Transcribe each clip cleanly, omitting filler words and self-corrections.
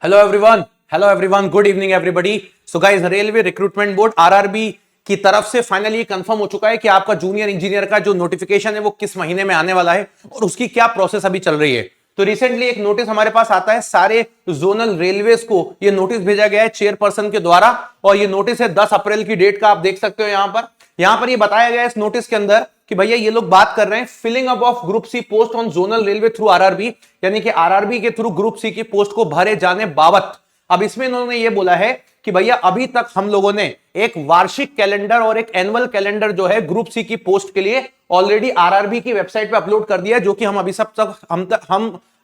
Hello everyone, good evening everybody. So guys, railway recruitment board RRB की तरफ से finally confirm हो चुका है कि आपका जूनियर इंजीनियर का जो नोटिफिकेशन है वो किस महीने में आने वाला है और उसकी क्या प्रोसेस अभी चल रही है। तो रिसेंटली एक नोटिस हमारे पास आता है, सारे जोनल रेलवेज को ये नोटिस भेजा गया है चेयरपर्सन के द्वारा, और ये नोटिस है 10 अप्रैल की डेट का। आप देख सकते हो यहां पर ये बताया गया है इस नोटिस के अंदर कि भैया ये लोग बात कर रहे हैं filling up of group C post on zonal railway through RRB, यानी कि आरआरबी के थ्रू ग्रुप सी की पोस्ट को भरे जाने बाबत। अब इसमें इन्होंने ये बोला है कि भैया अभी तक हम लोगों ने एक वार्षिक कैलेंडर और एक एनुअल कैलेंडर जो है ग्रुप सी की पोस्ट के लिए ऑलरेडी आरआरबी की वेबसाइट पे अपलोड कर दिया है, जो कि हम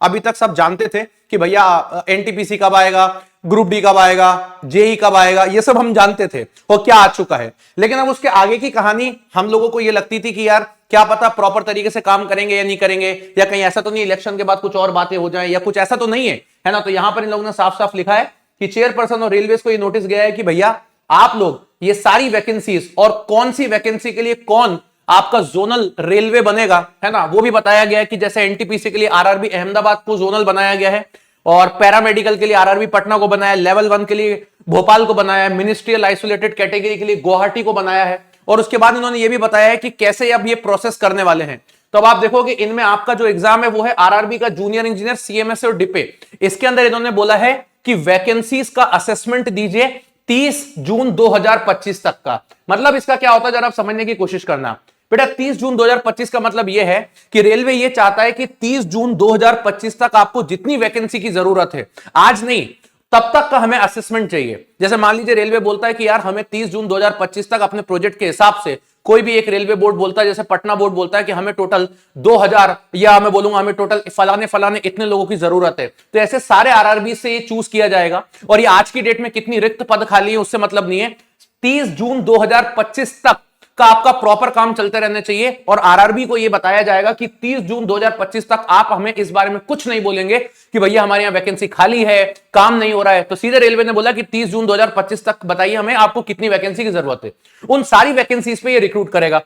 अभी तक सब जानते थे कि भैया एनटीपीसी कब आएगा, ग्रुप डी कब आएगा, जेई कब आएगा, ये सब हम जानते थे और क्या आ चुका है। लेकिन अब उसके आगे की कहानी हम लोगों को ये लगती थी कि यार क्या पता प्रॉपर तरीके से काम करेंगे या नहीं करेंगे, या कहीं ऐसा तो नहीं इलेक्शन के बाद कुछ और बातें हो जाए या कुछ ऐसा तो नहीं है ना। तो यहां पर इन लोगों ने साफ साफ लिखा है कि चेयरपर्सन और रेलवेज को ये नोटिस गया है कि भैया आप लोग ये सारी वैकेंसीज और कौन सी वैकेंसी के लिए कौन आपका जोनल रेलवे बनेगा, है ना, वो भी बताया गया है कि जैसे एनटीपीसी के लिए आरआरबी अहमदाबाद को जोनल बनाया गया है, और पैरामेडिकल के लिए आरआरबी पटना को बनाया है, लेवल 1 के लिए भोपाल को बनाया है, मिनिस्ट्रियल आइसोलेटेड कैटेगरी के लिए गुवाहाटी को बनाया है। और उसके बाद इन्होंने ये भी बताया है कि कैसे अब ये प्रोसेस करने वाले हैं। तो अब आप देखोगे इनमें आपका जो एग्जाम है वो है आरआरबी का जूनियर इंजीनियर सीएमएस और डिपे। इसके अंदर इन्होंने बोला है कि वैकेंसीज का असेसमेंट दीजिए 30 जून 2025 तक का। मतलब इसका क्या होता है जरा आप समझने की कोशिश करना बेटा। 30 जून 2025 का मतलब यह है कि रेलवे यह चाहता है कि 30 जून 2025 तक आपको जितनी वैकेंसी की जरूरत है, आज नहीं तब तक का हमें असेसमेंट चाहिए। जैसे मान लीजिए रेलवे बोलता है कि यार हमें 30 जून 2025 तक अपने प्रोजेक्ट के हिसाब से, कोई भी एक रेलवे बोर्ड बोलता है, जैसे पटना बोर्ड बोलता है कि हमें टोटल 2000 या मैं बोलूंगा हमें टोटल फलाने इतने लोगों की जरूरत है, तो ऐसे सारे आरआरबी से ये चूज किया जाएगा। और ये आज की डेट में कितनी रिक्त पद खाली है उससे मतलब नहीं है, 30 जून 2025 तक का आपका प्रॉपर काम चलते रहने चाहिए। और आरआरबी को यह बताया जाएगा कि 30 जून 2025 तक आप हमें इस बारे में कुछ नहीं बोलेंगे कि भैया हमारे यहां वैकेंसी खाली है, काम नहीं हो रहा है। तो सीधे रेलवे ने बोला कि 30 जून 2025 तक बताइए हमें आपको कितनी वैकेंसी की जरूरत है। उन सारी वैकेंसीज पे ये रिक्रूट करेगा।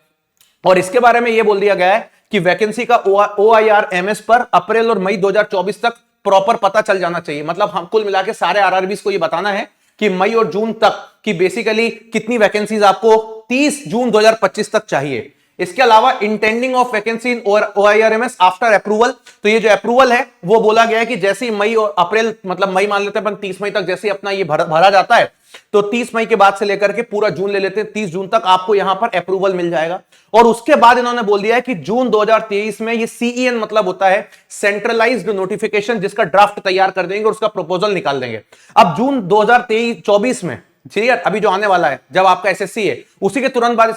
और इसके बारे में यह बोल दिया गया है कि वैकेंसी का OIRMS पर अप्रैल और मई 2024 तक प्रॉपर पता चल जाना चाहिए। मतलब हम कुल मिला के सारे आरआरबीज को यह बताना है कि मई और जून तक की बेसिकली कितनी वैकेंसीज आपको 30 जून 2025 तक चाहिए। इसके अलावा intending of vacancy in OIRMS after approval, तो ये जो अप्रूवल है वो बोला गया है कि जैसे ही मई और अप्रैल, मतलब मई मान लेते हैं अपन 30 मई तक जैसे ही अपना ये भरा जाता है, तो 30 मई के बाद से लेकर के पूरा जून ले लेते हैं, 30 जून तक आपको यहां पर अप्रूवल मिल जाएगा। और उसके बाद इन्होंने बोल दिया है कि जून 2023 में ये CEN मतलब होता है सेंट्रलाइज्ड नोटिफिकेशन, जिसका ड्राफ्ट तैयार कर देंगे और उसका प्रपोजल निकाल देंगे। अब जून 2024 में क्लियर, अभी जो आने वाला है जब आपका एसएससी है, उसी के तुरंत बाद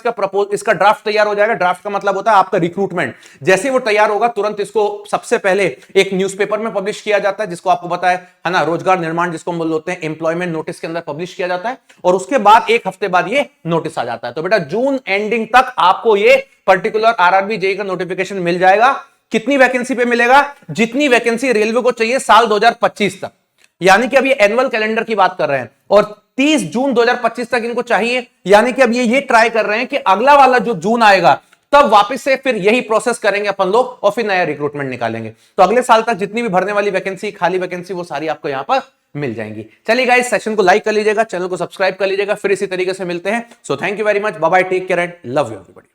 इसका ड्राफ्ट तैयार हो जाएगा। ड्राफ्ट का मतलब होता है आपका रिक्रूटमेंट। जैसे वो तैयार होगा तुरंत इसको सबसे पहले एक न्यूज़पेपर में पब्लिश किया जाता है, जिसको आपको पता है ना, रोजगार निर्माण जिसको हम बोलते हैं, एम्प्लॉयमेंट नोटिस के अंदर पब्लिश किया जाता है। और उसके बाद एक हफ्ते बाद ये नोटिस आ जाता है। तो बेटा जून एंडिंग तक आपको ये पर्टिकुलर आरआरबी जेई का नोटिफिकेशन मिल जाएगा। कितनी वैकेंसी पे मिलेगा? जितनी वैकेंसी रेलवे को चाहिए साल 2025 तक, यानी कि अब ये एनुअल कैलेंडर की बात कर रहे हैं। और 30 जून 2025 तक इनको चाहिए, यानी कि अब ये ट्राई कर रहे हैं कि अगला वाला जो जून आएगा तब वापस से फिर यही प्रोसेस करेंगे अपन लोग और फिर नया रिक्रूटमेंट निकालेंगे। तो अगले साल तक जितनी भी भरने वाली वैकेंसी, खाली वैकेंसी, वो सारी आपको यहां पर मिल जाएंगी। चलिए गाइस, सेशन को लाइक कर लीजिएगा, चैनल को सब्सक्राइब कर लीजिएगा। फिर इसी तरीके से मिलते हैं। So thank you very much, bye bye, take care and love you everybody.